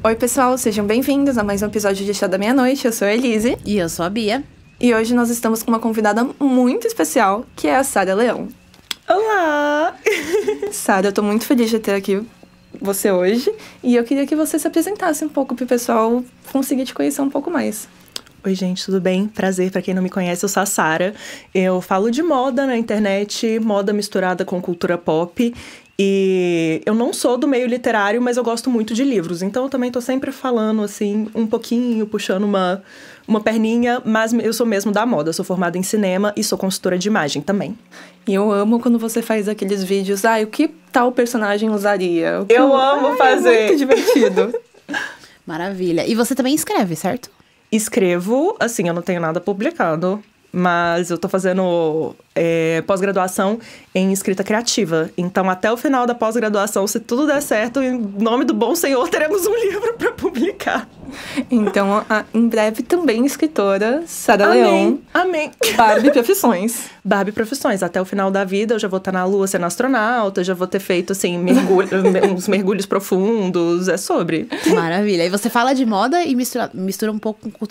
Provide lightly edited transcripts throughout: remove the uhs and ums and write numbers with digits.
Oi, pessoal, sejam bem-vindos a mais um episódio de Chá da Meia-Noite. Eu sou a Elise. E eu sou a Bia. E hoje nós estamos com uma convidada muito especial, que é a Sara Leão. Olá! Sara, eu tô muito feliz de ter aqui você hoje. E eu queria que você se apresentasse um pouco pro pessoal conseguir te conhecer um pouco mais. Oi, gente, tudo bem? Prazer, pra quem não me conhece, eu sou a Sara. Eu falo de moda na internet, moda misturada com cultura pop. E eu não sou do meio literário, mas eu gosto muito de livros. Então eu também tô sempre falando, assim, um pouquinho, puxando uma perninha. Mas eu sou mesmo da moda, eu sou formada em cinema e sou consultora de imagem também. E eu amo quando você faz aqueles vídeos, o que tal personagem usaria? Eu amo fazer! É muito divertido. Maravilha. E você também escreve, certo? Escrevo, assim, eu não tenho nada publicado, mas eu tô fazendo pós-graduação em escrita criativa. Então, até o final da pós-graduação, se tudo der certo, em nome do bom Senhor, teremos um livro pra publicar. Então, em breve também escritora, Sara Leão. Amém! Barbie Profissões. Barbie Profissões. Até o final da vida, eu já vou estar na Lua sendo astronauta, já vou ter feito, assim, uns mergulhos profundos. É sobre. Maravilha. E você fala de moda e mistura um pouco com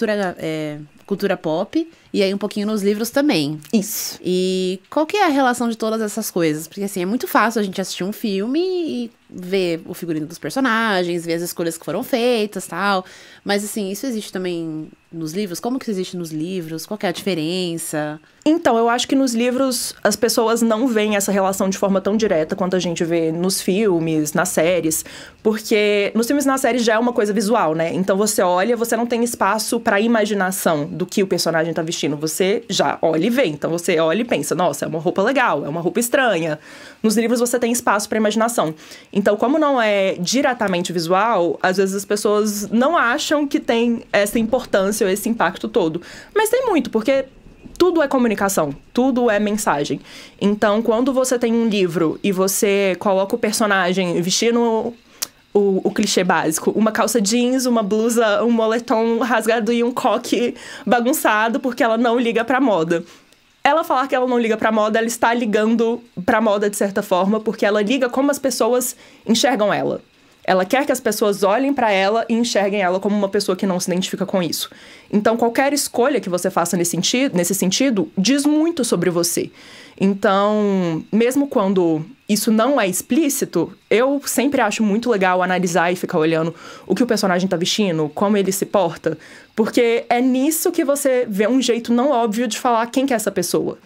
cultura pop, e aí um pouquinho nos livros também. Isso. E qual que é a relação de todas essas coisas? Porque, assim, é muito fácil a gente assistir um filme e ver o figurino dos personagens, ver as escolhas que foram feitas e tal. Mas, assim, isso existe também nos livros? Como que isso existe nos livros? Qual que é a diferença? Então, eu acho que nos livros as pessoas não veem essa relação de forma tão direta quanto a gente vê nos filmes, nas séries. Porque nos filmes e nas séries já é uma coisa visual, né? Então você olha, você não tem espaço pra imaginação do que o personagem tá vestindo. Você já olha e vê. Então você olha e pensa, nossa, é uma roupa legal, é uma roupa estranha. Nos livros você tem espaço pra imaginação. Então, como não é diretamente visual, às vezes as pessoas não acham que tem essa importância ou esse impacto todo. Mas tem muito, porque tudo é comunicação, tudo é mensagem. Então, quando você tem um livro e você coloca o personagem vestindo o clichê básico, uma calça jeans, uma blusa, um moletom rasgado e um coque bagunçado, porque ela não liga pra moda. Ela falar que ela não liga pra moda, ela está ligando pra moda de certa forma, porque ela liga como as pessoas enxergam ela. Ela quer que as pessoas olhem pra ela e enxerguem ela como uma pessoa que não se identifica com isso. Então, qualquer escolha que você faça nesse sentido diz muito sobre você. Então, mesmo quando isso não é explícito, eu sempre acho muito legal analisar e ficar olhando o que o personagem tá vestindo, como ele se porta, porque é nisso que você vê um jeito não óbvio de falar quem que é essa pessoa.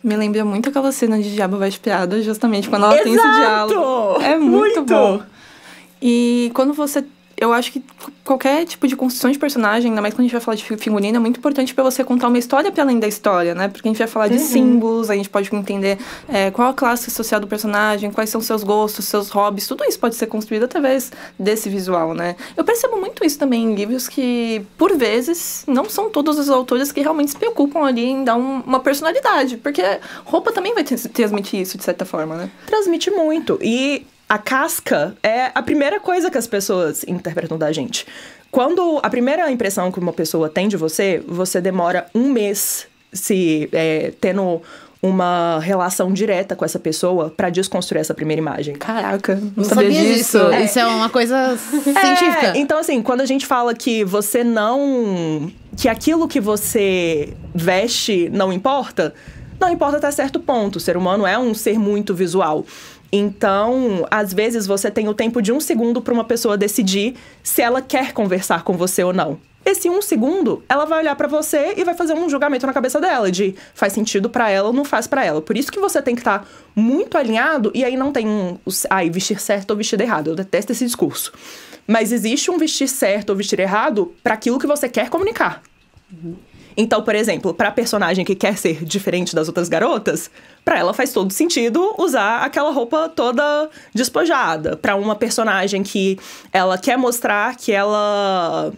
Me lembra muito aquela cena de Diabo Veste Prada, justamente quando ela tem esse Exato! diálogo. É muito bom. E quando você... Eu acho que qualquer tipo de construção de personagem, ainda mais quando a gente vai falar de figurino, é muito importante pra você contar uma história pra além da história, né? Porque a gente vai falar de símbolos, a gente pode entender qual a classe social do personagem, quais são seus gostos, seus hobbies, tudo isso pode ser construído através desse visual, né? Eu percebo muito isso também em livros que, por vezes, não são todos os autores que realmente se preocupam ali em dar uma personalidade, porque roupa também vai transmitir isso, de certa forma, né? Transmite muito. E a casca é a primeira coisa que as pessoas interpretam da gente. Quando a primeira impressão que uma pessoa tem de você, você demora um mês tendo uma relação direta com essa pessoa pra desconstruir essa primeira imagem. Caraca, não sabia disso. Isso é uma coisa científica. Então, assim, quando a gente fala que você não... que aquilo que você veste não importa até certo ponto. O ser humano é um ser muito visual. Então, às vezes, você tem o tempo de 1 segundo para uma pessoa decidir se ela quer conversar com você ou não. Esse 1 segundo, ela vai olhar pra você e vai fazer um julgamento na cabeça dela, de faz sentido pra ela ou não faz pra ela. Por isso que você tem que estar muito alinhado, e aí não tem vestir certo ou vestir errado. Eu detesto esse discurso. Mas existe um vestir certo ou vestir errado pra aquilo que você quer comunicar. Então, por exemplo, pra personagem que quer ser diferente das outras garotas, pra ela faz todo sentido usar aquela roupa toda despojada. Pra uma personagem que ela quer mostrar que ela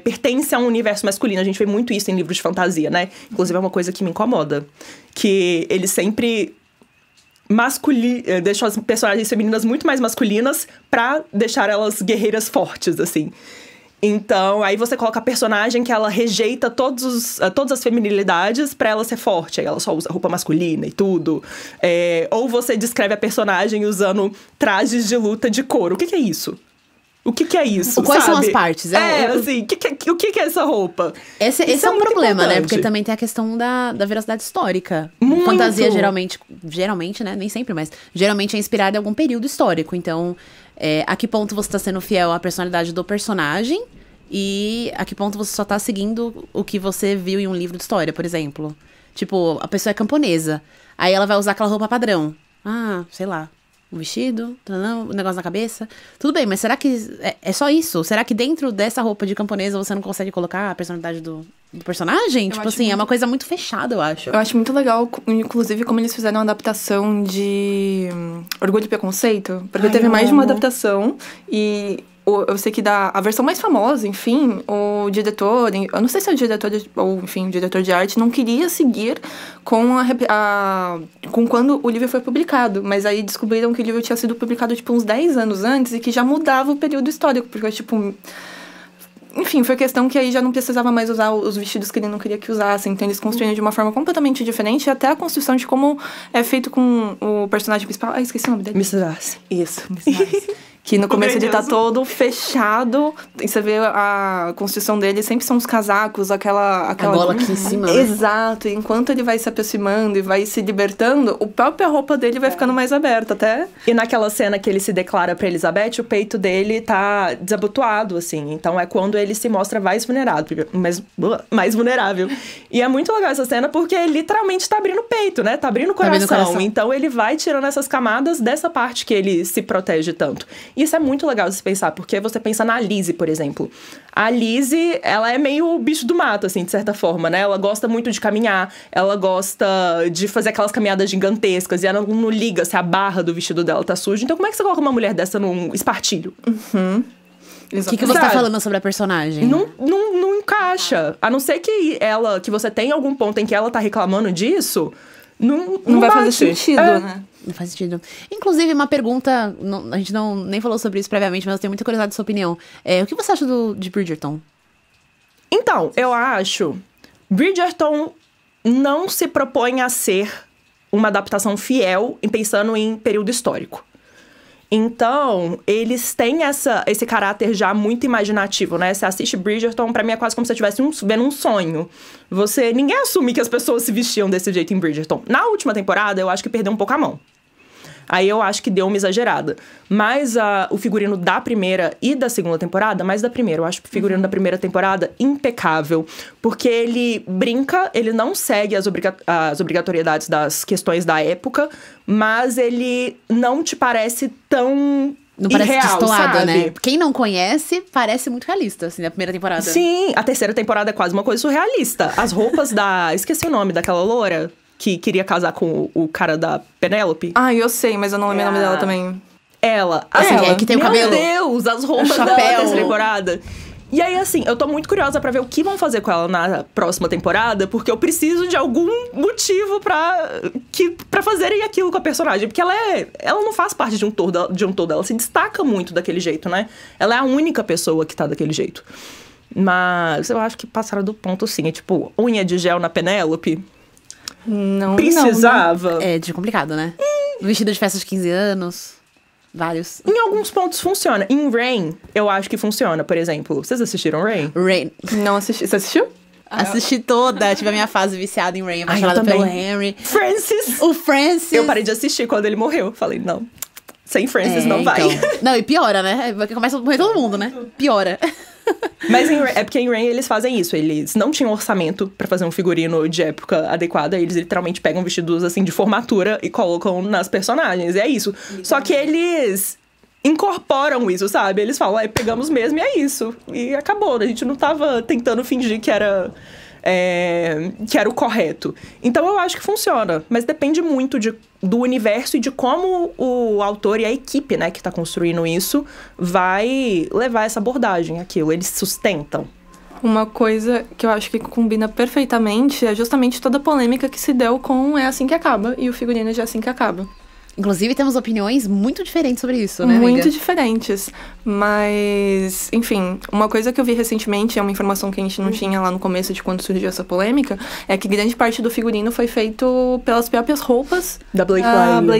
pertence a um universo masculino. A gente vê muito isso em livros de fantasia, né? Inclusive é uma coisa que me incomoda. Que eles sempre deixam as personagens femininas muito mais masculinas pra deixar elas guerreiras fortes, assim. Então, aí você coloca a personagem que ela rejeita todas as feminilidades pra ela ser forte. Aí ela só usa roupa masculina e tudo. Ou você descreve a personagem usando trajes de luta de couro. O que é isso? O que é isso, Quais sabe? são as partes? Assim, o que é essa roupa? Esse é um muito problema, né? importante. Porque também tem a questão da veracidade histórica. Muito. Fantasia, geralmente, né? Nem sempre, mas geralmente é inspirada em algum período histórico. Então, a que ponto você tá sendo fiel à personalidade do personagem e a que ponto você só tá seguindo o que você viu em um livro de história, por exemplo. Tipo, a pessoa é camponesa. Aí ela vai usar aquela roupa padrão. Sei lá. Um vestido, um negócio na cabeça. Tudo bem, mas será que é só isso? Será que dentro dessa roupa de camponesa você não consegue colocar a personalidade do personagem? Tipo assim, é uma coisa muito fechada, eu acho. Eu acho muito legal, inclusive, como eles fizeram uma adaptação de Orgulho e Preconceito. Porque teve mais de uma adaptação e... Eu sei que a versão mais famosa, enfim, o diretor... Eu não sei se é o diretor ou, enfim, o diretor de arte não queria seguir com com quando o livro foi publicado. Mas aí descobriram que o livro tinha sido publicado, tipo, uns 10 anos antes e que já mudava o período histórico. Porque, tipo... Enfim, foi questão que aí já não precisava mais usar os vestidos que ele não queria que usassem. Então, eles construíram de uma forma completamente diferente. E até a construção de como é feito com o personagem principal... esqueci o nome dele. Mr. Darcy. Isso, Mr. Darcy. Que no começo ele tá todo fechado. E você vê a construção dele, sempre são os casacos, aquela A gola aqui em cima. Né? Exato. E enquanto ele vai se aproximando e vai se libertando, a própria roupa dele vai ficando mais aberta, até. E naquela cena que ele se declara pra Elizabeth, o peito dele tá desabotoado, assim. Então é quando ele se mostra mais vulnerável. Mais vulnerável. E é muito legal essa cena porque ele literalmente tá abrindo o peito, né? Tá abrindo o coração. Então ele vai tirando essas camadas dessa parte que ele se protege tanto. Isso é muito legal de se pensar, porque você pensa na Lizzie, por exemplo. A Lizzie, ela é meio o bicho do mato, assim, de certa forma, né? Ela gosta muito de caminhar, ela gosta de fazer aquelas caminhadas gigantescas, e ela não liga se a barra do vestido dela tá suja. Então como é que você coloca uma mulher dessa num espartilho? O que você tá falando sobre a personagem? Não encaixa. A não ser que você tem algum ponto em que ela tá reclamando disso, não vai bate. fazer sentido, né? Não faz sentido. Inclusive, uma pergunta... a gente nem falou sobre isso previamente, mas eu tenho muita curiosidade da sua opinião. O que você acha de Bridgerton? Então, eu acho... Bridgerton não se propõe a ser uma adaptação fiel pensando em período histórico. Então, eles têm esse caráter já muito imaginativo, né? Você assiste Bridgerton, pra mim é quase como se você estivesse vendo um sonho. Ninguém assume que as pessoas se vestiam desse jeito em Bridgerton. Na última temporada, eu acho que perdeu um pouco a mão. Aí eu acho que deu uma exagerada. Mas o figurino da primeira e da segunda temporada, mais da primeira, eu acho o figurino da primeira temporada impecável. Porque ele brinca, ele não segue as obrigatoriedades das questões da época, mas ele não te parece tão... Não parece irreal, destoado, sabe? né? Quem não conhece, parece muito realista, assim, na primeira temporada. Sim, a terceira temporada é quase uma coisa surrealista. As roupas esqueci o nome daquela loura que queria casar com o cara da Penélope. Eu sei, mas eu não lembro o nome dela também. Ela. Que tem o cabelo. Meu Deus, as roupas da chapéu. terceira temporada. E aí, assim, eu tô muito curiosa pra ver o que vão fazer com ela na próxima temporada, porque eu preciso de algum motivo pra fazerem aquilo com a personagem. Porque ela não faz parte de um todo, ela se destaca muito daquele jeito, né? Ela é a única pessoa que tá daquele jeito. Mas eu acho que passaram do ponto, sim. É tipo, unha de gel na Penélope. Não precisava. Não. É de complicado, né? Vestido de festa de 15 anos. Vários. Em alguns pontos funciona. Em Rain, eu acho que funciona, por exemplo. Vocês assistiram Rain? Rain. Não assisti. Você assistiu? Assisti toda. Tive a minha fase viciada em Rain. Apaixonada pelo Henry. Francis! O Francis. Eu parei de assistir quando ele morreu. Falei, não. Sem Francis não vai. Então. Não, e piora, né? Começa a morrer todo mundo, né? Piora. Mas é porque em Rain eles fazem isso. Eles não tinham orçamento pra fazer um figurino de época adequada. Eles literalmente pegam vestidos, assim, de formatura e colocam nas personagens. E é isso. Só que eles incorporam isso, sabe? Eles falam, pegamos mesmo e é isso. E acabou. A gente não tava tentando fingir que era o correto. Então eu acho que funciona. Mas depende muito do universo e de como o autor e a equipe, né, que tá construindo isso, vai levar essa abordagem, aquilo. Eles sustentam. Uma coisa que eu acho que combina perfeitamente é justamente toda a polêmica que se deu com É Assim Que Acaba e o figurino de É Assim Que Acaba. Inclusive, temos opiniões muito diferentes sobre isso, né, Muito amiga? diferentes. Mas, enfim, uma coisa que eu vi recentemente, é uma informação que a gente não tinha lá no começo de quando surgiu essa polêmica, é que grande parte do figurino foi feito pelas próprias roupas da Blake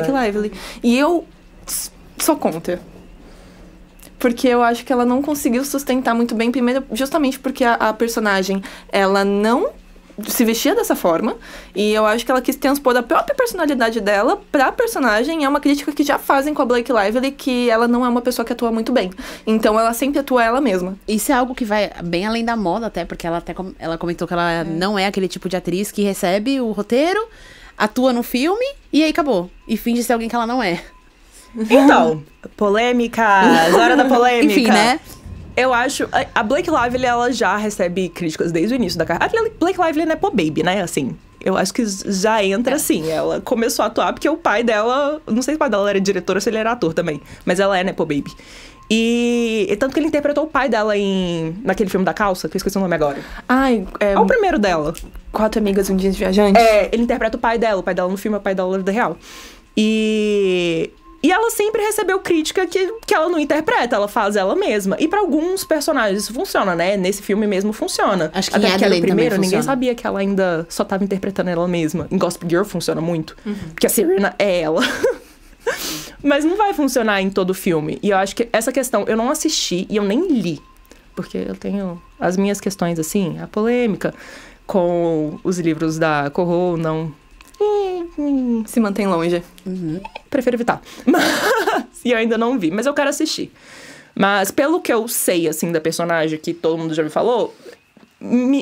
Lively. Né? E eu sou contra. porque eu acho que ela não conseguiu sustentar muito bem, primeiro, justamente porque a personagem, ela não se vestia dessa forma, e eu acho que ela quis transpor a própria personalidade dela pra personagem. É uma crítica que já fazem com a Blake Lively, que ela não é uma pessoa que atua muito bem. Então ela sempre atua ela mesma. Isso é algo que vai bem além da moda, até, porque ela comentou que ela não é aquele tipo de atriz que recebe o roteiro, atua no filme, e aí acabou. E finge ser alguém que ela não é. Então, polêmicas, hora da polêmica. Enfim, né? Eu acho... A Blake Lively, ela já recebe críticas desde o início da carreira. A Blake Lively é nepo baby, né? Assim, eu acho que já entra assim. Ela começou a atuar porque o pai dela... Não sei se o pai dela era diretor ou se ele era ator também. Mas ela é nepo baby. E tanto que ele interpretou o pai dela naquele filme da calça, que eu esqueci o nome agora. Ai, É o primeiro dela. 4 Amigas, um Dia de Viajante. Ele interpreta o pai dela no filme é o pai dela na vida real. E ela sempre recebeu crítica que ela não interpreta, ela faz ela mesma. E pra alguns personagens isso funciona, né? Nesse filme mesmo funciona. Acho que até porque era o primeiro, ninguém funciona. sabia que ela ainda só tava interpretando ela mesma. Em Gossip Girl funciona muito, porque a Serena é ela. Mas não vai funcionar em todo o filme. E eu acho que essa questão, eu não assisti e eu nem li. Porque eu tenho as minhas questões, assim, a polêmica com os livros da Corro, não... Se mantém longe. Prefiro evitar. E eu ainda não vi, mas eu quero assistir. Mas pelo que eu sei, assim, da personagem, que todo mundo já me falou,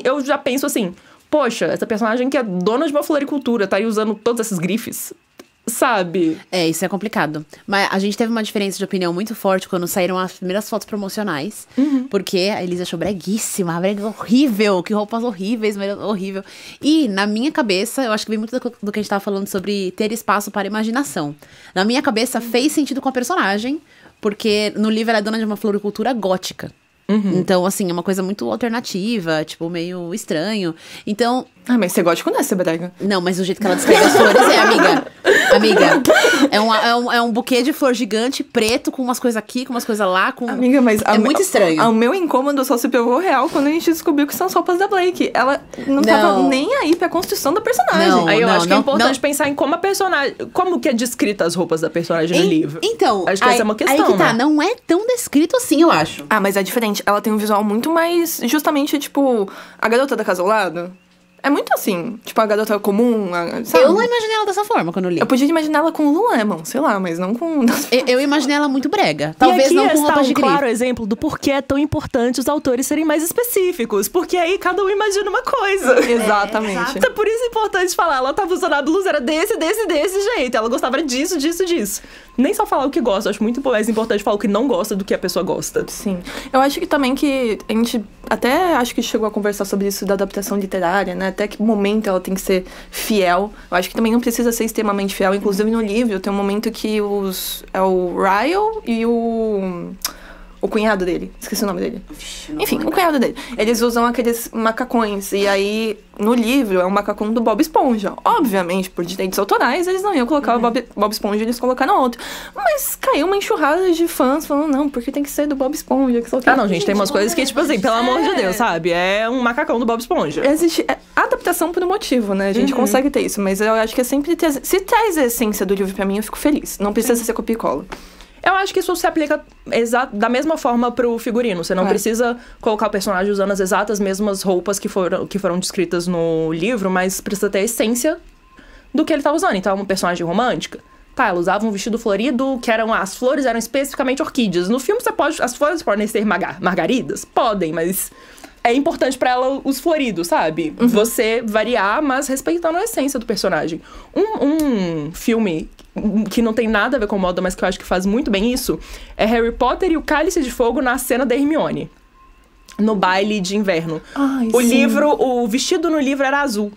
eu já penso assim, poxa, essa personagem que é dona de uma floricultura, tá aí usando todos esses grifes, sabe? É, isso é complicado. Mas a gente teve uma diferença de opinião muito forte quando saíram as primeiras fotos promocionais. Porque a Elisa achou breguíssima, brega horrível, que roupas horríveis, mas horrível. E, na minha cabeça, eu acho que vem muito do que a gente tava falando sobre ter espaço para imaginação. Na minha cabeça, fez sentido com a personagem, porque no livro ela é dona de uma floricultura gótica. Então, assim, é uma coisa muito alternativa, tipo, meio estranho. Então... Ah, mas você gosta quando é essa brega? Não, mas o jeito que ela descreve as flores amiga. Amiga, é um buquê de flor gigante, preto, com umas coisas aqui, com umas coisas lá, com... Amiga, mas... É muito estranho. O meu incômodo só se pegou real quando a gente descobriu que são as roupas da Blake. Ela não tava nem aí pra construção da personagem. Não. Aí eu acho que é importante pensar em como a personagem... Como que é descrita as roupas da personagem no livro. Então, acho que essa é uma questão, aí que tá, né? não é tão descrito assim, eu acho. Ah, mas é diferente. Ela tem um visual muito mais... Justamente, tipo... A garota da casa ao lado... É muito assim, tipo, a garota comum, sabe? Eu não imaginei ela dessa forma quando eu li. Eu podia imaginar ela com Lululemon, sei lá, mas não com... Eu imaginei ela muito brega. Talvez e aqui não com está roupas de grife. claro exemplo do porquê é tão importante os autores serem mais específicos. Porque aí cada um imagina uma coisa. Exatamente. Então por isso é importante falar, ela tava usando a blusa, era desse jeito. Ela gostava disso. Nem só falar o que gosta, eu acho muito mais importante falar o que não gosta do que a pessoa gosta. Sim. Eu acho que também que a gente até acho que chegou a conversar sobre isso da adaptação literária, né? Até que momento ela tem que ser fiel. Eu acho que também não precisa ser extremamente fiel. Inclusive no livro tem um momento que é o Ryle e o cunhado dele. Esqueci o nome dele. Enfim, o cunhado dele. Eles usam aqueles macacões. E aí, no livro, é um macacão do Bob Esponja. Obviamente, por direitos autorais, eles não iam colocar o Bob Esponja, eles colocaram outro. Mas caiu uma enxurrada de fãs falando, não, porque tem que ser do Bob Esponja. Não, gente, tem umas coisas que, tipo assim, pelo amor de Deus, sabe? É um macacão do Bob Esponja. Existe adaptação por um motivo, né? A gente consegue ter isso. Mas eu acho que é sempre... Se traz a essência do livro pra mim, eu fico feliz. Não precisa ser copia e cola. Eu acho que isso se aplica da mesma forma pro figurino. Você não precisa colocar o personagem usando as exatas mesmas roupas que foram descritas no livro, mas precisa ter a essência do que ele tá usando. Então, é uma personagem romântica. Tá, ela usava um vestido florido, que as flores eram especificamente orquídeas. No filme, as flores podem ser margaridas? Podem, mas é importante pra ela os floridos, sabe? Você variar, mas respeitando a essência do personagem. Um filme que não tem nada a ver com moda, mas que eu acho que faz muito bem isso, é Harry Potter e o Cálice de Fogo na cena da Hermione. No baile de inverno. Ai, O vestido no livro era azul.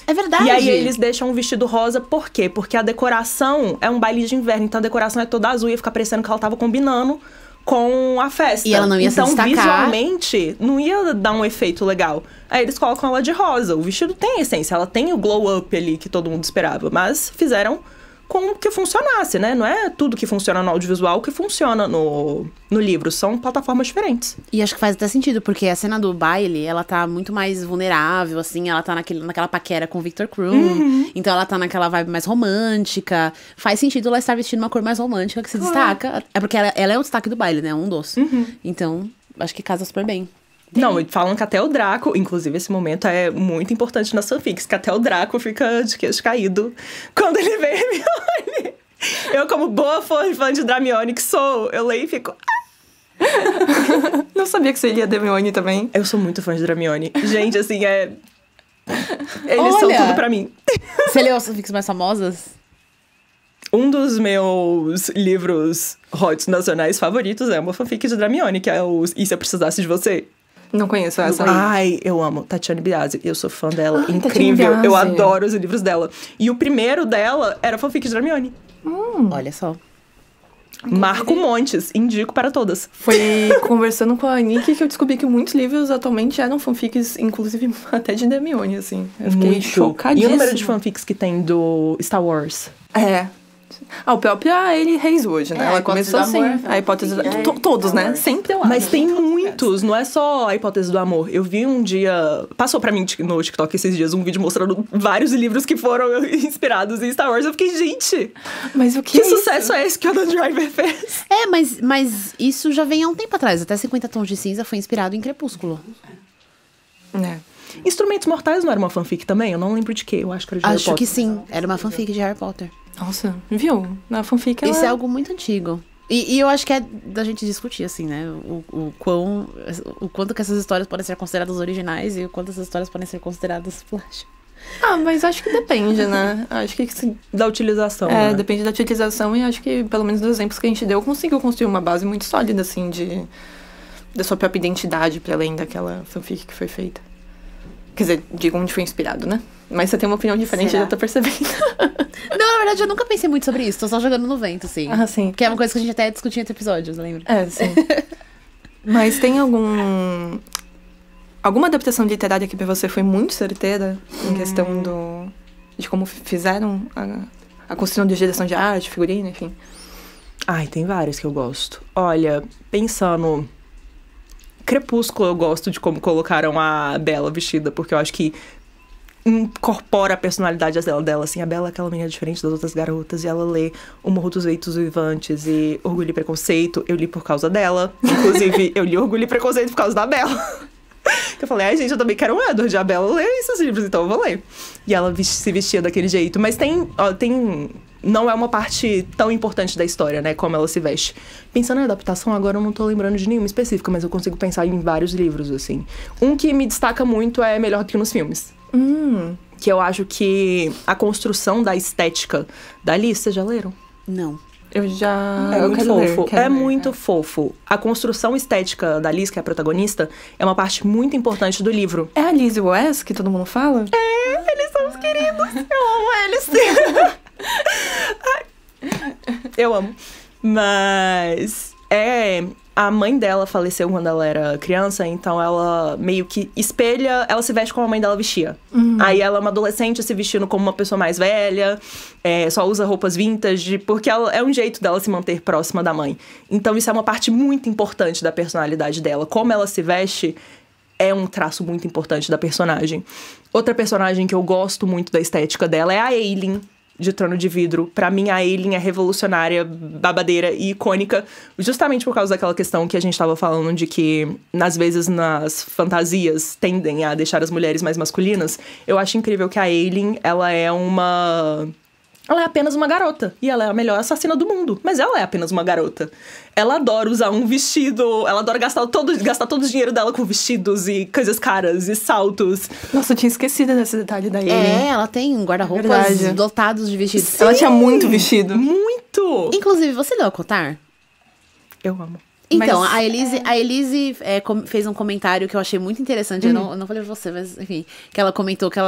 É verdade. E aí eles deixam um vestido rosa, por quê? Porque a decoração é um baile de inverno, então a decoração é toda azul, ia ficar parecendo que ela tava combinando com a festa. E ela não ia se destacar. Então, visualmente, não ia dar um efeito legal. Aí eles colocam ela de rosa. O vestido tem a essência, ela tem o glow up ali que todo mundo esperava, mas fizeram com que funcionasse, né? Não é tudo que funciona no audiovisual que funciona no livro. São plataformas diferentes. E acho que faz até sentido, porque a cena do baile, ela tá muito mais vulnerável, assim. Ela tá naquela paquera com o Victor Krum. Então ela tá naquela vibe mais romântica. Faz sentido ela estar vestindo uma cor mais romântica que se destaca. É porque ela é o destaque do baile, né? Um dos. Então, acho que casa super bem. Não, falam que até o Draco, inclusive esse momento é muito importante nas fanfics, que até o Draco fica de queixo caído quando ele vê Hermione. Eu, como boa fã de Dramione que sou, eu leio e fico... Não sabia que você lia Hermione também. Eu sou muito fã de Dramione. Gente, assim, eles são tudo pra mim. Você leu as fanfics mais famosas? Um dos meus livros hot nacionais favoritos é uma fanfic de Dramione, que é o E Se Eu Precisasse de Você? Não conheço essa. Ai, eu amo Tatiana Biasi. Eu sou fã dela. Incrível. Eu adoro os livros dela. E o primeiro dela era fanfic de Hermione. Olha só. Marco Montes. Indico para todas. Foi conversando com a Nick que eu descobri que muitos livros atualmente eram fanfics, inclusive até de Hermione, assim. Eu fiquei chocadíssima. E o número de fanfics que tem do Star Wars? O próprio ele Hazelwood, né? Ela começou assim. A hipótese do amor. Todos, né? Sempre eu acho. Mas tem muitos, não é só a hipótese do amor. Eu vi um dia... Passou pra mim no TikTok esses dias um vídeo mostrando vários livros que foram inspirados em Star Wars. Eu fiquei, gente... Mas o que sucesso é esse que o Adam Driver fez? Mas isso já vem há um tempo atrás. Até 50 Tons de Cinza foi inspirado em Crepúsculo. Instrumentos Mortais não era uma fanfic também? Eu não lembro de quê. Eu acho que era de Harry Potter. Acho que sim. Era uma fanfic de Harry Potter. Nossa, viu? Na fanfic Isso é algo muito antigo. E eu acho que é da gente discutir, assim, né? O quanto que essas histórias podem ser consideradas originais e o quanto essas histórias podem ser consideradas plágio. Mas acho que depende, né? Acho que da utilização, né? Depende da utilização e acho que, pelo menos dos exemplos que a gente deu, conseguiu construir uma base muito sólida, assim, da sua própria identidade, pra além daquela fanfic que foi feita. Quer dizer, digo onde foi inspirado, né? Mas você tem uma opinião diferente, eu já tô percebendo. Não, na verdade, eu nunca pensei muito sobre isso. Tô só jogando no vento, assim. Sim. Que é uma coisa que a gente até discutia entre episódios, lembra? Sim. Mas tem alguma adaptação literária que pra você foi muito certeira? Em questão de como fizeram a construção de direção de arte, figurino, enfim. Tem vários que eu gosto. Olha, pensando... Crepúsculo eu gosto de como colocaram a Bella vestida, porque eu acho que incorpora a personalidade dela, assim. A Bella é aquela menina diferente das outras garotas, e ela lê O Morro dos Ventos Vivantes e Orgulho e Preconceito. Eu li por causa dela. Inclusive, eu li Orgulho e Preconceito por causa da Bella. Eu falei, gente, eu também quero um Edward. A Bella lê esses livros, então eu vou ler. E ela se vestia daquele jeito. Mas tem... Não é uma parte tão importante da história, né? Como ela se veste. Pensando em adaptação, agora eu não tô lembrando de nenhuma específica, mas eu consigo pensar em vários livros, assim. Um que me destaca muito é Melhor do que nos Filmes. Que eu acho que a construção da estética da Alice, vocês já leram? Não. Eu já... É muito fofo. É muito fofo. A construção estética da Liz, que é a protagonista, é uma parte muito importante do livro. É a Liz e o Wes, que todo mundo fala? Eles são os queridos. Eu amo eles. Eu amo. Mas... A mãe dela faleceu quando ela era criança, então ela meio que espelha... Ela se veste como a mãe dela vestia. Aí ela é uma adolescente se vestindo como uma pessoa mais velha, só usa roupas vintage, porque é um jeito dela se manter próxima da mãe. Então isso é uma parte muito importante da personalidade dela. Como ela se veste é um traço muito importante da personagem. Outra personagem que eu gosto muito da estética dela é a Ailyn, de Trono de Vidro. Pra mim, a Ailyn é revolucionária, babadeira e icônica, justamente por causa daquela questão que a gente tava falando de que, às vezes, nas fantasias tendem a deixar as mulheres mais masculinas. Eu acho incrível que a Ailyn, ela é apenas uma garota. E ela é a melhor assassina do mundo. Mas ela é apenas uma garota. Ela adora usar um vestido. Ela adora gastar todo o dinheiro dela com vestidos e coisas caras e saltos. Nossa, eu tinha esquecido desse detalhe da Ailyn. Ela tem um guarda-roupas lotados de vestidos. Sim. Ela tinha muito vestido. Muito! Inclusive, você leu Acotar? Eu amo. Então, a Elise fez um comentário que eu achei muito interessante. Eu não falei pra você, mas enfim. Que ela comentou que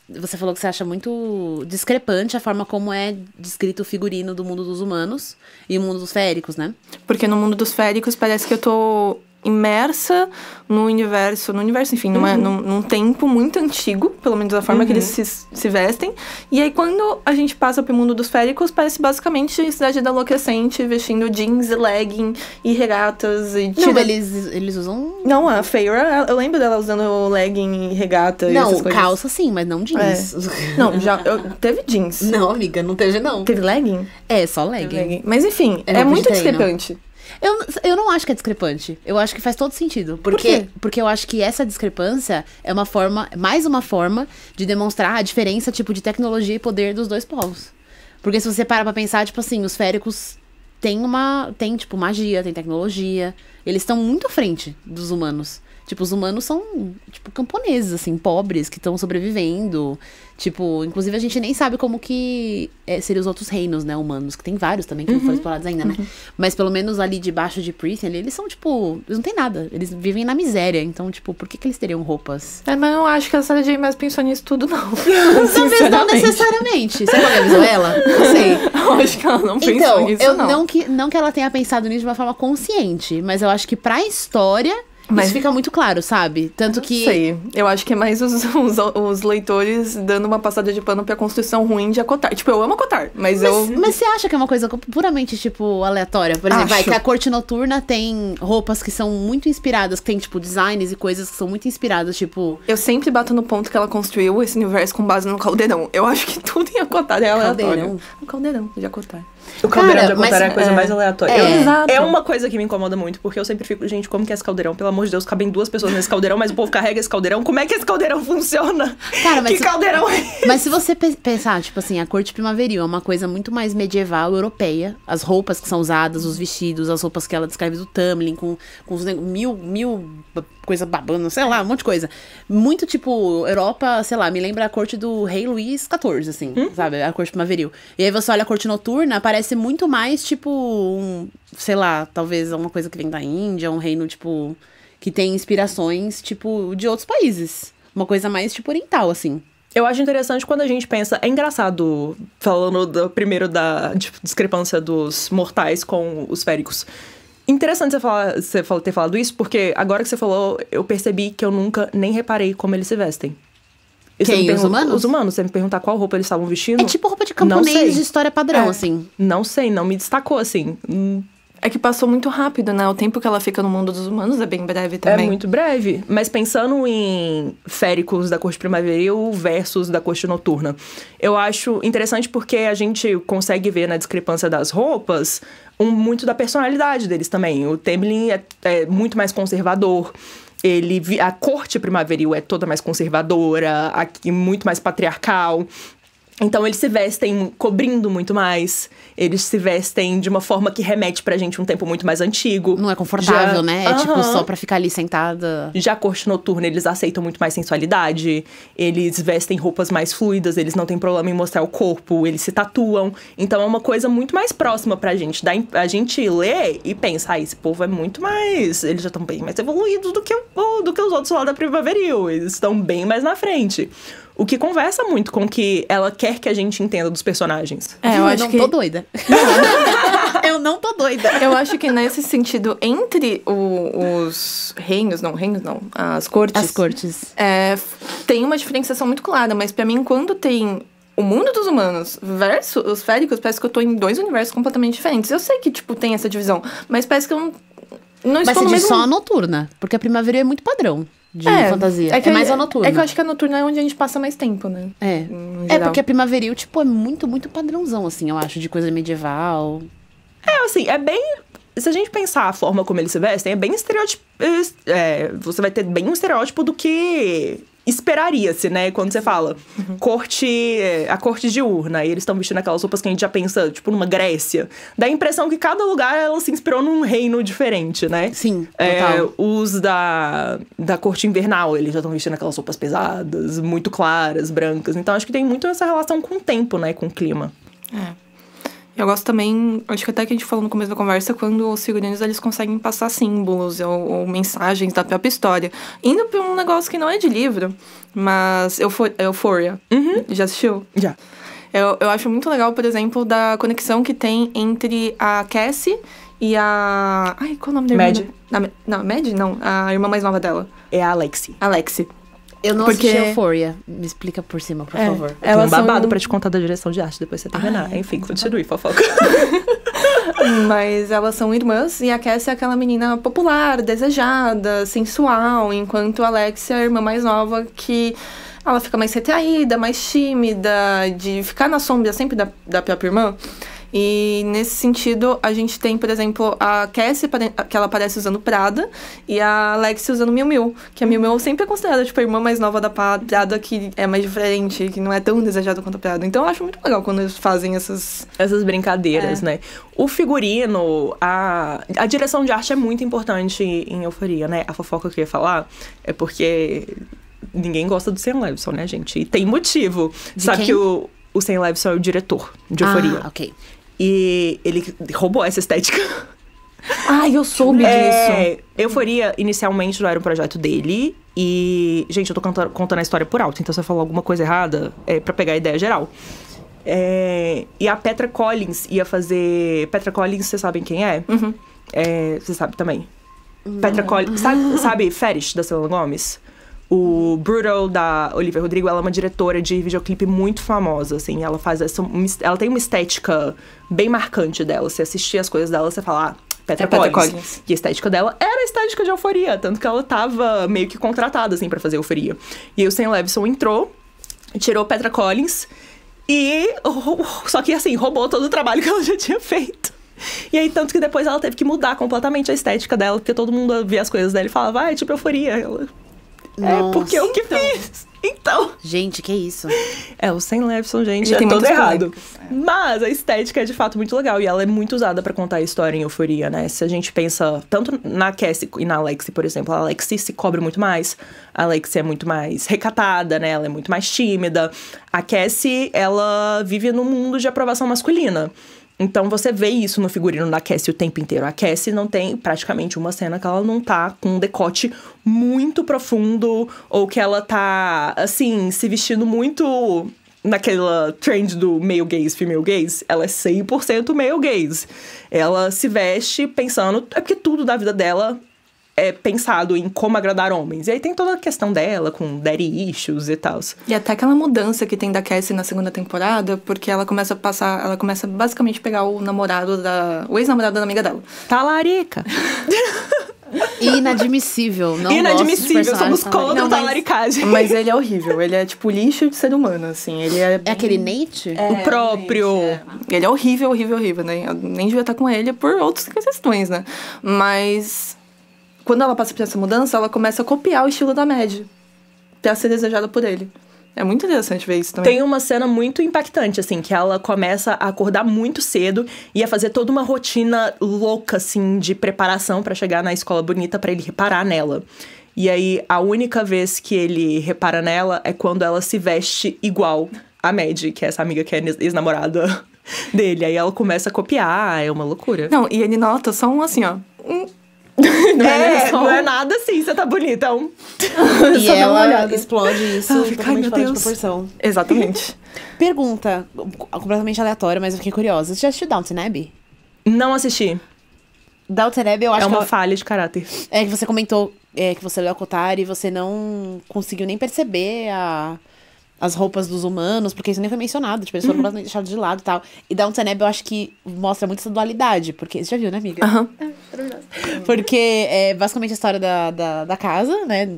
você falou que você acha muito discrepante a forma como é descrito o figurino do mundo dos humanos e o mundo dos féricos, né? Porque no mundo dos féricos parece que eu tô imersa no universo, enfim, num tempo muito antigo, pelo menos da forma que eles se vestem. E aí, quando a gente passa pro mundo dos féricos, parece basicamente a Cidade da Enlouquecente, vestindo jeans e legging e regatas. E Não, eles usam... Não, a Feyre, eu lembro dela usando legging e regata e essas coisas. Calça sim, mas não jeans. Não, teve jeans. Não, amiga, não teve não. Teve legging? Só legging. Mas enfim, é muito discrepante. Eu não acho que é discrepante. Eu acho que faz todo sentido. Por quê? Porque eu acho que essa discrepância é mais uma forma de demonstrar a diferença, tipo, de tecnologia e poder dos dois povos. Porque se você parar pra pensar, tipo assim, os féricos têm tipo, magia, tem tecnologia. Eles estão muito à frente dos humanos. Tipo, os humanos são, tipo, camponeses, assim, pobres, que estão sobrevivendo. Tipo, inclusive a gente nem sabe como que seriam os outros reinos, né, humanos. Que tem vários também que não foram explorados ainda, né? Mas pelo menos ali debaixo de Prythian, eles são, tipo... Eles não têm nada. Eles vivem na miséria. Então, tipo, por que eles teriam roupas? Mas eu não acho que a Sarah J. Maas pensou nisso tudo, não. Talvez não necessariamente. Você já avisou ela? Não sei. Eu acho que ela não pensou nisso, não que ela tenha pensado nisso de uma forma consciente. Mas eu acho que pra história... Mas isso fica muito claro, sabe? Tanto que... Não sei. Eu acho que é mais os leitores dando uma passada de pano pra construção ruim de Akotar. Tipo, eu amo Akotar, mas eu... Mas você acha que é uma coisa puramente, tipo, aleatória? Por exemplo, que a Corte Noturna tem roupas que são muito inspiradas, que tem, tipo, designs e coisas que são muito inspiradas, tipo... Eu sempre bato no ponto que ela construiu esse universo com base no caldeirão. Eu acho que tudo em Akotar é aleatório. O caldeirão de Akotar. O caldeirão de Akotar é a coisa mais aleatória. Exato. É uma coisa que me incomoda muito, porque eu sempre fico, gente, como que é esse caldeirão? Pelo amor de Deus, cabem 2 pessoas nesse caldeirão, mas o povo carrega esse caldeirão. Como é que esse caldeirão funciona? Cara, mas que caldeirão é esse? Mas se você pensar, tipo assim, a corte primaveril é uma coisa muito mais medieval, europeia. As roupas que são usadas, os vestidos, as roupas que ela descreve do Tamlin, com os mil coisa babando, sei lá, um monte de coisa. Muito, tipo, Europa, sei lá, me lembra a corte do rei Luís XIV, assim, sabe? A corte primaveril. E aí você olha a corte noturna, parece muito mais, tipo, sei lá, talvez uma coisa que vem da Índia, um reino, tipo, que tem inspirações, tipo, de outros países. Uma coisa mais, tipo, oriental, assim. Eu acho interessante quando a gente pensa... É engraçado, falando primeiro da discrepância dos mortais com os féricos. Interessante você ter falado isso, porque agora que você falou, eu percebi que eu nunca nem reparei como eles se vestem. Quem? Os humanos? Os humanos. Você me perguntar qual roupa eles estavam vestindo? É tipo roupa de camponês de história padrão, assim. Não sei, não me destacou, assim. É que passou muito rápido, né? O tempo que ela fica no mundo dos humanos é bem breve também. É muito breve. Mas pensando em féricos da corte primaveril versus da corte noturna, eu acho interessante porque a gente consegue ver na discrepância das roupas muito da personalidade deles também. O Tamlin é muito mais conservador. A corte primaveril é toda mais conservadora, aqui muito mais patriarcal. Então, eles se vestem cobrindo muito mais. Eles se vestem de uma forma que remete pra gente um tempo muito mais antigo. Não é confortável, né? É tipo só pra ficar ali sentada. Já a corte noturna, eles aceitam muito mais sensualidade. Eles vestem roupas mais fluidas. Eles não têm problema em mostrar o corpo. Eles se tatuam. Então, é uma coisa muito mais próxima pra gente. A gente lê e pensa, esse povo é muito mais... Eles já estão bem mais evoluídos do que os outros lá da primaveril. Eles estão bem mais na frente. O que conversa muito com o que ela quer que a gente entenda dos personagens. Eu acho que... tô doida. Eu não tô doida. Eu acho que nesse sentido, entre os reinos não, as cortes. As cortes. Tem uma diferenciação muito clara, mas pra mim, quando tem o mundo dos humanos versus os féricos, parece que eu tô em 2 universos completamente diferentes. Eu sei que, tipo, tem essa divisão, mas parece que eu não estou no mesmo... só a noturna, porque a primavera é muito padrão de fantasia. É mais a noturna. É que eu acho que a noturna é onde a gente passa mais tempo, né? Porque a primaveril, tipo, é muito, muito padrãozão, assim, eu acho, de coisa medieval. Assim, é bem... Se a gente pensar a forma como eles se vestem, é bem estereótipo... você vai ter bem um estereótipo do que esperaria-se, né? Quando você fala a corte diurna, e eles estão vestindo aquelas roupas que a gente já pensa, tipo, numa Grécia. Dá a impressão que cada lugar, ela se inspirou num reino diferente, né? Sim, total. Os da corte invernal, eles já estão vestindo aquelas roupas pesadas, muito claras, brancas. Então, acho que tem muito essa relação com o tempo, né? Com o clima. Eu gosto também, acho que até que a gente falou no começo da conversa, quando os figurinos, eles conseguem passar símbolos ou mensagens da própria história. Indo pra um negócio que não é de livro, mas Euphoria. Já assistiu? Já. Eu acho muito legal, por exemplo, da conexão que tem entre a Cassie E a... Ai, qual é o nome da irmã? Mad. Não, Mad não. A irmã mais nova dela. É a Alexi. Alexi. Eu não assisti Euphoria. Me explica por cima, por favor. Tem um babado pra te contar da direção de arte depois você terminar. Enfim, continue, fofoca. Mas elas são irmãs e a Cassie é aquela menina popular, desejada, sensual, enquanto a Alexia é a irmã mais nova que ela fica mais retraída, mais tímida, de ficar na sombra sempre da própria irmã. E nesse sentido, a gente tem, por exemplo, a Cassie, que ela aparece usando Prada, e a Alexia usando Miu Miu, que a Miu Miu sempre é considerada, tipo, a irmã mais nova da Prada, que é mais diferente, que não é tão desejada quanto a Prada. Então, eu acho muito legal quando eles fazem essas brincadeiras, né? O figurino, a direção de arte é muito importante em Euphoria, né? A fofoca que eu ia falar é porque ninguém gosta do Sam Levinson, né, gente? E tem motivo. Sabe que o Sam Levinson é o diretor de Euphoria. Ah, ok. E ele roubou essa estética. Ai, eu soube disso. Euphoria, inicialmente, não era um projeto dele. E, gente, eu tô contando a história por alto. Então, se eu falar alguma coisa errada, é pra pegar a ideia geral. E a Petra Collins ia fazer... Petra Collins, vocês sabem quem é? Uhum. Você sabe também. Petra Collins... Sabe Fetish, da Selena Gomez? O Brutal, da Olivia Rodrigo, ela é uma diretora de videoclipe muito famosa, assim. Ela faz ela tem uma estética bem marcante dela. Você assistir as coisas dela, você fala... Petra Collins. E a estética dela era a estética de Euphoria. Tanto que ela tava meio que contratada, assim, pra fazer Euphoria. E aí o Sam Levinson entrou, tirou Petra Collins... Só que, assim, roubou todo o trabalho que ela já tinha feito. E aí, tanto que depois ela teve que mudar completamente a estética dela, porque todo mundo via as coisas dela e falava, tipo Euphoria. Ela... porque eu que fiz. Então... Gente, que isso? O Sam Levinson, gente, tem todo errado. polêmicas. Mas a estética é, de fato, muito legal. E ela é muito usada pra contar a história em Euphoria, né? Se a gente pensa tanto na Cassie e na Alexi, por exemplo. A Alexi se cobre muito mais. A Alexi é muito mais recatada, né? Ela é muito mais tímida. A Cassie, ela vive num mundo de aprovação masculina. Então, você vê isso no figurino da Cassie o tempo inteiro. A Cassie não tem praticamente uma cena que ela não tá com um decote muito profundo, ou que ela tá, assim, se vestindo muito naquela trend do male gaze, female gaze. Ela é 100% male gaze. Ela se veste pensando... É porque tudo da vida dela é pensado em como agradar homens. E aí tem toda a questão dela, com daddy issues e tal. E até aquela mudança que tem da Cassie na segunda temporada, porque ela começa a passar... Ela começa basicamente a pegar o ex-namorado da amiga dela. Talarica. Inadmissível. Não Inadmissível, somos contra a talaricagem. Mas ele é horrível. Ele é, tipo, lixo de ser humano, assim. Ele é... É aquele Nate? O próprio... Ele é horrível, horrível, horrível, né? Eu nem devia estar com ele por outras questões, né? Mas... Quando ela passa por essa mudança, ela começa a copiar o estilo da Mad pra ser desejada por ele. É muito interessante ver isso também. Tem uma cena muito impactante, assim, que ela começa a acordar muito cedo e a fazer toda uma rotina louca, assim, de preparação pra chegar na escola bonita pra ele reparar nela. E aí, a única vez que ele repara nela é quando ela se veste igual a Mad, que é essa amiga que é ex-namorada dele. Aí ela começa a copiar, é uma loucura. Não, e ele nota só um assim, ó... Não é nada assim, você tá bonita. E ela explode isso totalmente fora de proporção. Exatamente. Pergunta, completamente aleatória, mas eu fiquei curiosa. Você já assistiu Downton Abbey? Não assisti. Downton Abbey, eu acho que... É uma falha de caráter. É que você comentou que você leu a Kotari e você não conseguiu nem perceber as roupas dos humanos, porque isso nem foi mencionado. Tipo, eles foram completamente deixados de lado e tal. E Downton Abbey eu acho que mostra muito essa dualidade, porque... Você já viu, né, amiga? Aham. Porque é basicamente a história da casa, né?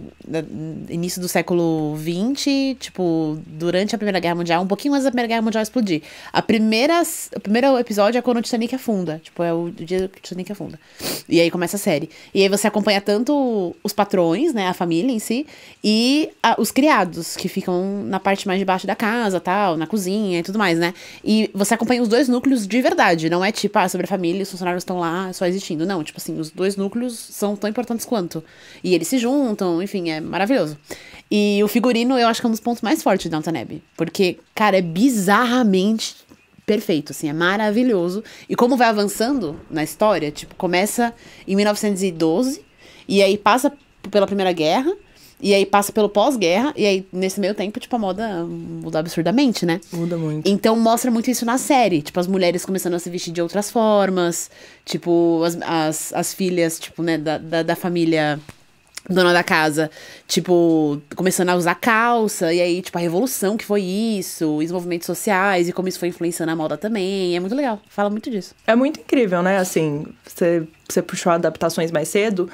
Início do século XX, tipo, durante a Primeira Guerra Mundial, um pouquinho antes da Primeira Guerra Mundial explodir. O primeiro episódio é quando o Titanic afunda. Tipo, é o dia que o Titanic afunda. E aí começa a série. E aí você acompanha tanto os patrões, né? A família em si, e os criados, que ficam na parte mais de baixo da casa, tal, na cozinha e tudo mais, né? E você acompanha os dois núcleos de verdade. Não é tipo, sobre a família e os funcionários estão lá só existindo. Não, tipo assim, os dois núcleos são tão importantes quanto. E eles se juntam, enfim, é maravilhoso. E o figurino, eu acho que é um dos pontos mais fortes de Downton Abbey. Porque, cara, é bizarramente perfeito, assim, é maravilhoso. E como vai avançando na história, tipo, começa em 1912, e aí passa pela Primeira Guerra, E aí passa pelo pós-guerra, e aí nesse meio tempo, tipo, a moda muda absurdamente, né? Muda muito. Então mostra muito isso na série. Tipo, as mulheres começando a se vestir de outras formas. Tipo, as filhas, tipo, né, da família dona da casa, tipo, começando a usar calça. E aí, tipo, a revolução que foi isso. Os movimentos sociais e como isso foi influenciando a moda também. É muito legal. Fala muito disso. É muito incrível, né? Assim, você puxou adaptações mais cedo.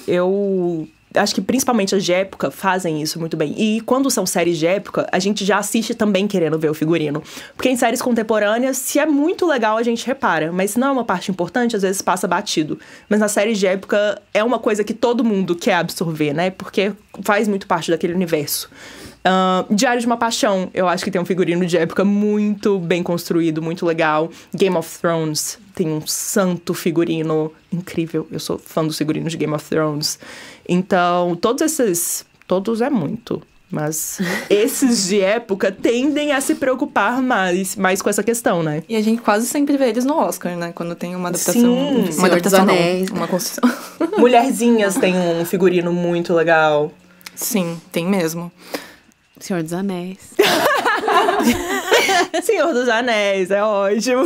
Eu acho que principalmente as de época fazem isso muito bem. E quando são séries de época, a gente já assiste também querendo ver o figurino. Porque em séries contemporâneas, se é muito legal, a gente repara. Mas se não é uma parte importante, às vezes passa batido. Mas nas séries de época, é uma coisa que todo mundo quer absorver, né? Porque faz muito parte daquele universo. Diário de uma Paixão, eu acho que tem um figurino de época muito bem construído, muito legal. Game of Thrones tem um santo figurino incrível. Eu sou fã dos figurinos de Game of Thrones. Então, todos é muito. Mas esses de época tendem a se preocupar mais com essa questão, né? E a gente quase sempre vê eles no Oscar, né? Quando tem uma adaptação. Sim, uma adaptação, não, Anéis. uma construção. Mulherzinhas tem um figurino muito legal. Sim, tem mesmo. Senhor dos Anéis. Senhor dos Anéis, é ótimo.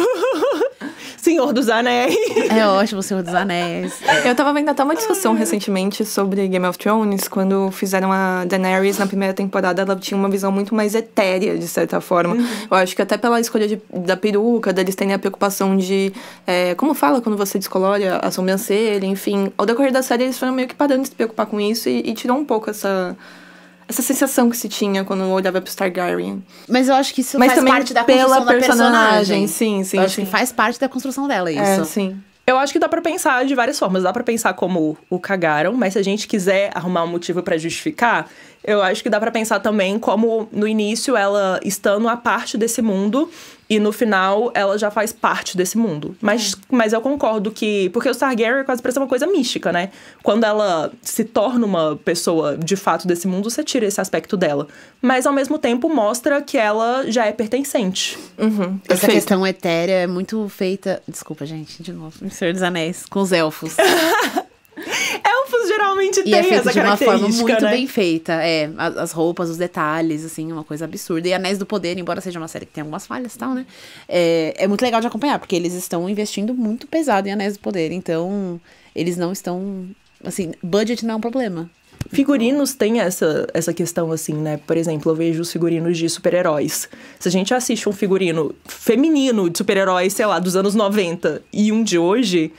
Senhor dos Anéis. É ótimo, Senhor dos Anéis. Eu tava vendo até uma discussão recentemente sobre Game of Thrones, quando fizeram a Daenerys na primeira temporada, ela tinha uma visão muito mais etérea, de certa forma. Eu acho que até pela escolha da peruca, deles terem a preocupação de... como fala quando você descolore a sobrancelha, enfim. Ao decorrer da série, eles foram meio que parando de se preocupar com isso e tirou um pouco essa sensação que se tinha quando eu olhava pro Targaryen. Mas eu acho que isso Mas faz também parte da pela construção da personagem. personagem. Sim, Eu acho sim. que faz parte da construção dela, isso. Sim. Eu acho que dá pra pensar de várias formas. Dá pra pensar como o cagaram, mas se a gente quiser arrumar um motivo pra justificar, eu acho que dá pra pensar também como, no início, ela estando a parte desse mundo e no final ela já faz parte desse mundo. Mas eu concordo que... Porque o Targaryen quase parece uma coisa mística, né? Quando ela se torna uma pessoa de fato desse mundo, você tira esse aspecto dela. Mas ao mesmo tempo mostra que ela já é pertencente. Essa questão etérea é muito feita... Desculpa, gente, de novo. Senhor dos Anéis, com os elfos. Elfos geralmente E é têm feito essa de uma forma característica, muito né? bem feita. As roupas, os detalhes, assim, uma coisa absurda. E Anéis do Poder, embora seja uma série que tem algumas falhas e tal, né? É muito legal de acompanhar, porque eles estão investindo muito pesado em Anéis do Poder. Então, eles não estão... Assim, budget não é um problema. Figurinos têm essa questão, assim, né? Por exemplo, eu vejo os figurinos de super-heróis. Se a gente assiste um figurino feminino de super-heróis, sei lá, dos anos 90 e um de hoje...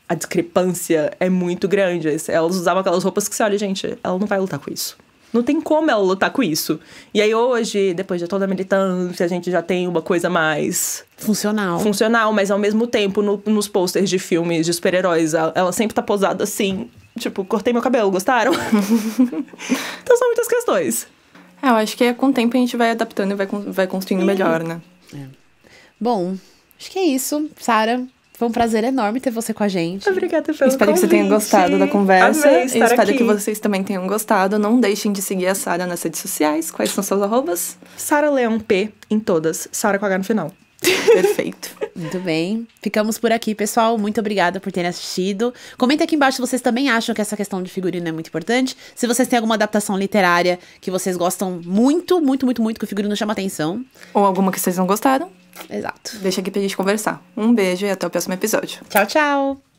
A discrepância é muito grande. Elas usavam aquelas roupas que você olha, gente, ela não vai lutar com isso. Não tem como ela lutar com isso. E aí hoje, depois de toda a militância, a gente já tem uma coisa mais... Funcional, mas ao mesmo tempo, nos posters de filmes de super-heróis, ela sempre tá posada assim, tipo, cortei meu cabelo, gostaram? Então são muitas questões. Eu acho que com o tempo a gente vai adaptando e vai construindo melhor, né? Bom, acho que é isso, Sarah. Foi um prazer enorme ter você com a gente. Obrigada pelo Espero que você tenha gostado da conversa. Amei estar espero aqui. que vocês também tenham gostado. Não deixem de seguir a Sarah nas redes sociais. Quais são seus arrobas? Sarah Leão P em todas. Sarah com H no final. Perfeito. Muito bem. Ficamos por aqui, pessoal. Muito obrigada por terem assistido. Comenta aqui embaixo se vocês também acham que essa questão de figurino é muito importante. Se vocês têm alguma adaptação literária que vocês gostam muito, que o figurino chama atenção. Ou alguma que vocês não gostaram. Exato. Deixa aqui pra gente conversar. Um beijo e até o próximo episódio. Tchau, tchau.